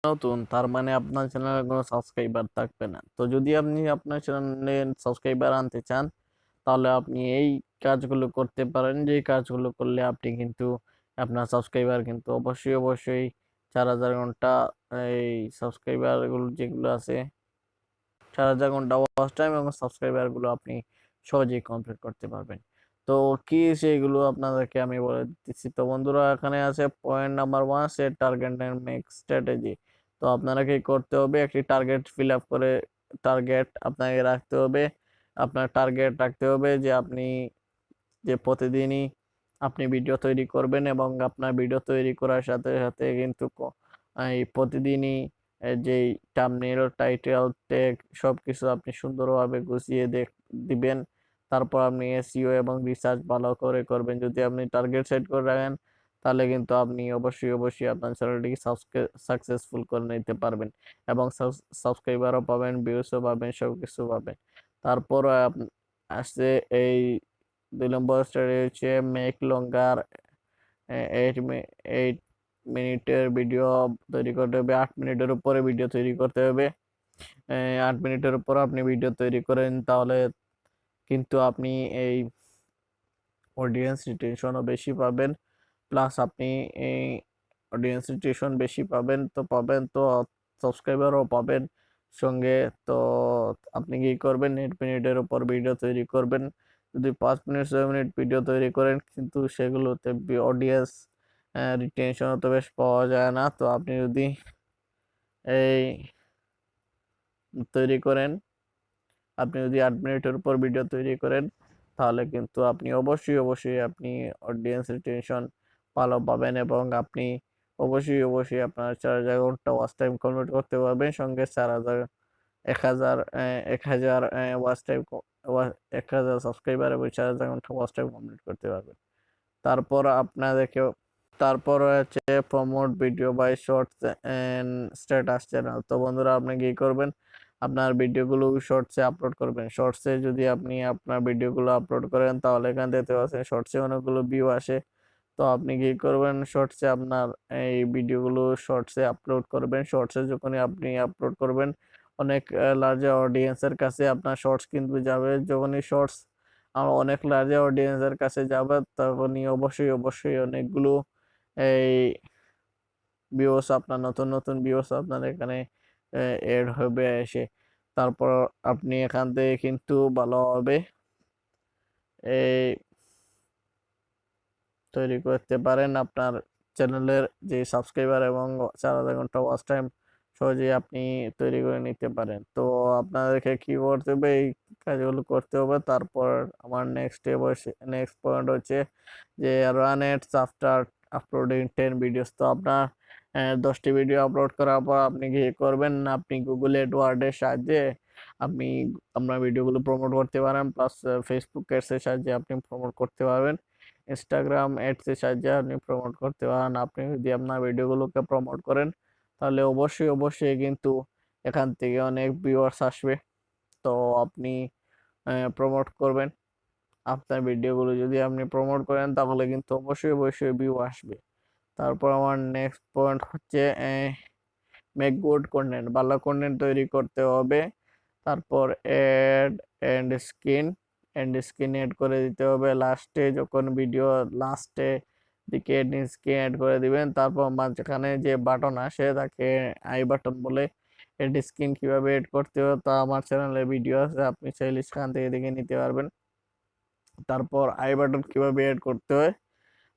নতুন, তার মানে আপনার চ্যানেলে কোনো সাবস্ক্রাইবার থাকবে না। তো যদি আপনি আপনার চ্যানেলে সাবস্ক্রাইবার আনতে চান, তাহলে আপনি এই কাজগুলো করতে পারেন, যে কাজগুলো করলে আপনি কিন্তু আপনার সাবস্ক্রাইবার কিন্তু অবশ্যই 4,000 ঘন্টা এই সাবস্ক্রাইবার গুলো যেগুলো আছে 4,000 ঘন্টা ওয়াচ টাইম এবং সাবস্ক্রাইবার গুলো আপনি সহজেই কমপ্লিট করতে পারবেন। তো কি সেইগুলো আপনাদেরকে আমি বলে দিচ্ছি। তো বন্ধুরা, এখানে আছে point number 1, set target and make strategy. তো আপনারা কি করতে হবে, একটি টার্গেট ফিল আপ করে টার্গেট আপনাকে রাখতে হবে। আপনার টার্গেট রাখতে হবে যে আপনি যে প্রতিদিনই আপনি ভিডিও তৈরি করবেন এবং আপনার ভিডিও তৈরি করার সাথে সাথে কিন্তু এই প্রতিদিনই যেই থাম্বনেল, টাইটেল, ট্যাগ সবকিছু আপনি সুন্দরভাবে গুছিয়ে দিবেন। তারপর আপনি এসইও এবং রিসার্চ ভালো করে করবেন। যদি আপনি টার্গেট সেট করে রাখেন, তাহলে কিন্তু আপনি অবশ্যই আপনার চ্যানেলটিকে সাকসেসফুল করে নিতে পারবেন এবং সাবস্ক্রাইবারও পাবেন, ভিউসও পাবেন, সবকিছু পাবেন। তারপর আসছে এই 2 নম্বর স্টাডি হচ্ছে মেক লঙ্গার 8 মিনিটের ভিডিও তৈরি করতে হবে। 8 মিনিটের উপরে ভিডিও তৈরি করতে হবে। 8 মিনিটের উপর আপনি ভিডিও তৈরি করেন, তাহলে কিন্তু আপনি এই অডিয়েন্স রিটেনশনও বেশি পাবেন। প্লাস আপনি এই অডিয়েন্স রিটেনশন বেশি পাবেন তো সাবস্ক্রাইবারও পাবেন সঙ্গে। তো আপনি কি করবেন, 8 মিনিটের উপর ভিডিও তৈরি করবেন। যদি 5 মিনিট 6 মিনিট ভিডিও তৈরি করেন, কিন্তু সেগুলোতে অডিয়েন্স রিটেনশন তো বেশ পাওয়া যায় না। তো আপনি যদি এই তৈরি করেন, আপনি যদি 8 মিনিটের উপর ভিডিও তৈরি করেন, তাহলে কিন্তু আপনি অবশ্যই আপনি অডিয়েন্স রিটেনশন ভালো পাবেন এবং আপনি অবশ্যই আপনার 4,000 ঘন্টা ওয়াচ টাইম কমপ্লিট করতে পারবেন। সঙ্গে 4,000 1,000 ওয়াচ টাইম 1,000 সাবস্ক্রাইবার এবং 4,000 ঘন্টা ওয়াচ টাইম কমপ্লিট করতে পারবেন। তারপর আপনাদেরকে তারপর হচ্ছে promote video by shorts and status channel. তো বন্ধুরা, আপনি কি করবেন, আপনার ভিডিওগুলো শর্টসে আপলোড করবেন। শর্টসে যদি আপনি আপনার ভিডিওগুলো আপলোড করেন, তাহলে এখান দেখতে পাচ্ছেন শর্টসে অনেকগুলো ভিউ আসে। তো আপনি কি করবেন, শর্টসে আপনার এই ভিডিওগুলো শর্টসে আপলোড করবেন। শর্টসে যখনই আপনি আপলোড করবেন, অনেক লার্জার অডিয়েন্সের কাছে আপনার শর্টস কিন্তু যাবে। যখনই শর্টস অনেক লার্জার অডিয়েন্সের কাছে যাবে, তখনই অবশ্যই অনেকগুলো এই ভিউস, আপনার নতুন ভিউস আপনার এখানে এড হবে এসে। তারপর আপনি এখান থেকে কিন্তু ভালোভাবে এই তৈরি করতে পারেন আপনার চ্যানেলের যে সাবস্ক্রাইবার এবং 4,000 ঘন্টা ওয়াচ টাইম সহজেই আপনি তৈরি করে নিতে পারেন। তো আপনাদেরকে কি করতে হবে, এই কাজগুলো করতে হবে। তারপর আমার নেক্সট পয়েন্ট হচ্ছে যে run ads after uploading 10 videos. তো আপনার 10টি ভিডিও আপলোড করার পর আপনি কি করবেন, আপনি গুগল অ্যাডওয়ার্ডের সাহায্যে আপনি আপনার ভিডিওগুলো প্রমোট করতে পারেন। প্লাস ফেসবুক অ্যাডসের সাহায্যে আপনি প্রমোট করতে পারবেন। ইনস্টাগ্রাম অ্যাডস এর সাহায্যে আপনি প্রমোট করতে পারেন। আপনি যদি আপনার ভিডিওগুলোকে প্রমোট করেন, তাহলে অবশ্যই কিন্তু এখান থেকে অনেক ভিউয়ার্স আসবে। তো আপনি প্রমোট করবেন আপনার ভিডিওগুলো। যদি আপনি প্রমোট করেন, তাহলে কিন্তু অবশ্যই ভিউ আসবে। তারপর আমার নেক্সট পয়েন্ট হচ্ছে মেক গুড কন্টেন্ট। ভালো কন্টেন্ট তৈরি করতে হবে। তারপর এন্ড স্ক্রিন এড করে দিতে হবে লাস্টে, যখন ভিডিও লাস্টে দিকে এন্ড স্ক্রিন এড করে দিবেন। তারপর মাঝখানে যে বাটন আসে তাকে আই বাটন বলে। এন্ড স্ক্রিন কিভাবে এড করতে হবে তা আমার চ্যানেলে ভিডিও আছে, আপনি চাইলে সেখান থেকে দেখে নিতে পারবেন। তারপর আই বাটন কিভাবে এড করতে হয়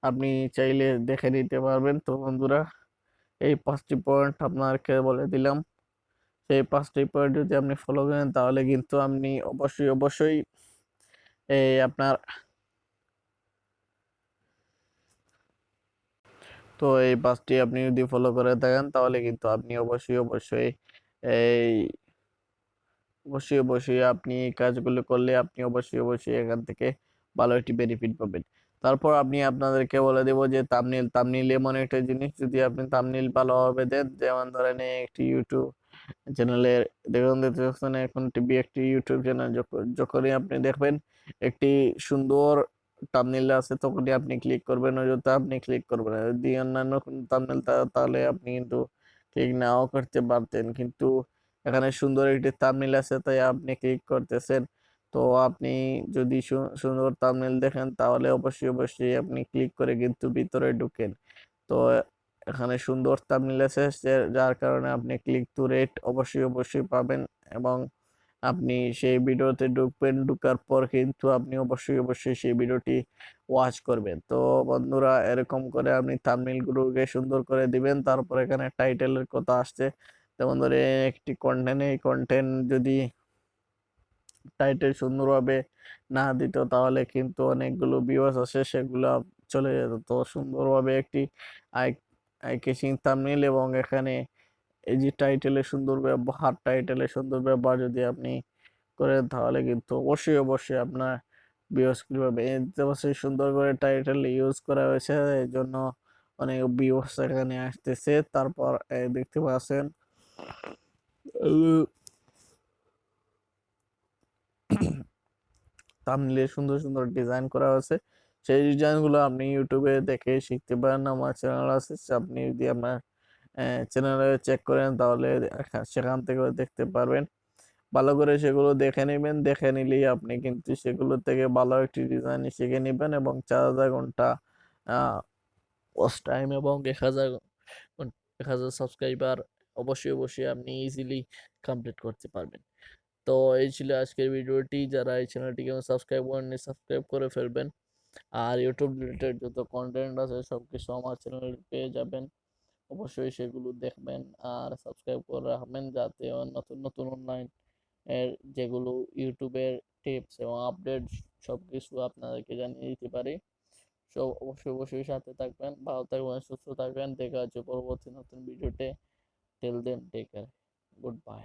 আপনি চাইলে দেখে নিতে পারবেন। তো বন্ধুরা, এই 5টি পয়েন্ট আপনাকে বলে দিলাম। সেই 5টি পয়েন্ট যদি আপনি ফলো করেন, তাহলে কিন্তু আপনি অবশ্যই এই আপনার তো এই 5টি আপনি যদি ফলো করে থাকেন, তাহলে কিন্তু আপনি এই অবশ্যই আপনি এই কাজগুলো করলে আপনি অবশ্যই এখান থেকে ভালো একটি বেনিফিট পাবেন। তারপর আপনি আপনাদেরকে বলে দেব যে তামনিল এমন একটা জিনিস, যদি আপনি তামনিল ভালোভাবে দেন, যেমন ধরেন একটি ইউটিউব চ্যানেলের দেখতে পাচ্ছেন এখন টিভি একটি ইউটিউব চ্যানেল, যখনই আপনি দেখবেন একটি সুন্দর থাম্বনেল আছে, তখনই আপনি ক্লিক করবেন। অযথা আপনি ক্লিক করবেন না। যদি অন্যান্য কোনো থাম্বনেল তাহলে আপনি কিন্তু ক্লিক নাও করতে পারতেন, কিন্তু এখানে সুন্দর একটি থাম্বনেল আছে তাই আপনি ক্লিক করতেছেন। তো আপনি যদি সুন্দর থাম্বনেল দেখেন তাহলে অবশ্যই অবশ্যই আপনি ক্লিক করে কিন্তু ভিতরে ঢুকেন। তো এখানে সুন্দর থাম্বনেল আছে যার কারণে আপনি ক্লিক টু রেট অবশ্যই অবশ্যই পাবেন, এবং আপনি সেই ভিডিওতে ঢুকবেন, ঢুকার পর কিন্তু আপনি অবশ্যই অবশ্যই সেই ভিডিওটি ওয়াচ করবেন। তো বন্ধুরা, এরকম করে আপনি থাম্বনেলগুলোকে সুন্দর করে দিবেন। তারপর এখানে টাইটেলের কথা আসছে, যেমন ধরে একটি কন্টেন্ট, এই কন্টেন্ট যদি টাইটেল সুন্দরভাবে না দিত তাহলে কিন্তু অনেকগুলো ভিউয়ার্স আসে সেগুলো চলে যেত। তো সুন্দরভাবে একটি আই আই ক্যাচিং থাম্বনেল এবং এখানে এই যে টাইটেলের সুন্দর ব্যবহার যদি আপনি করেন তাহলে কিন্তু অবশ্যই অবশ্যই আপনার ভিউয়ার্স পাবে। এতে অবশ্যই সুন্দর করে টাইটেল ইউজ করা হয়েছে, এই জন্য অনেক ভিউয়ার্স এখানে আসতেছে। তারপর দেখতে পাচ্ছেন থাম্বনেলে সুন্দর সুন্দর ডিজাইন করা হয়েছে। সেই ডিজাইনগুলো আপনি ইউটিউবে দেখে শিখতে পারেন। আমার চ্যানেল আছে, আপনি যদি আমার চ্যানেলে চেক করেন তাহলে সেখান থেকে দেখতে পারবেন। ভালো করে সেগুলো দেখে নেবেন, দেখে নিলেই আপনি কিন্তু সেগুলো থেকে ভালো একটি ডিজাইন শিখে নেবেন এবং 4000 ঘন্টা ওয়াচ টাইম এবং 1000 সাবস্ক্রাইবার অবশ্যই অবশ্যই আপনি ইজিলি কমপ্লিট করতে পারবেন। তো এই ছিল আজকের ভিডিওটি। যারা এই চ্যানেলটিকে সাবস্ক্রাইব করেননি সাবস্ক্রাইব করে ফেলবেন। আর ইউটিউব রিলেটেড যত কন্টেন্ট আছে সব কিছু আমার চ্যানেলে পেয়ে যাবেন, অবশ্যই সেগুলো দেখবেন আর সাবস্ক্রাইব করে রাখবেন, যাতে নতুন নতুন অনলাইন এর যেগুলো ইউটিউবের টিপস এবং আপডেট সব কিছু আপনাদেরকে জানিয়ে দিতে পারি। সো অবশ্যই অবশ্যই সাথে থাকবেন, ভালো থাকবেন, সুস্থ থাকবেন। দেখা হচ্ছে পরবর্তী নতুন ভিডিওতে। Till then take care, good by.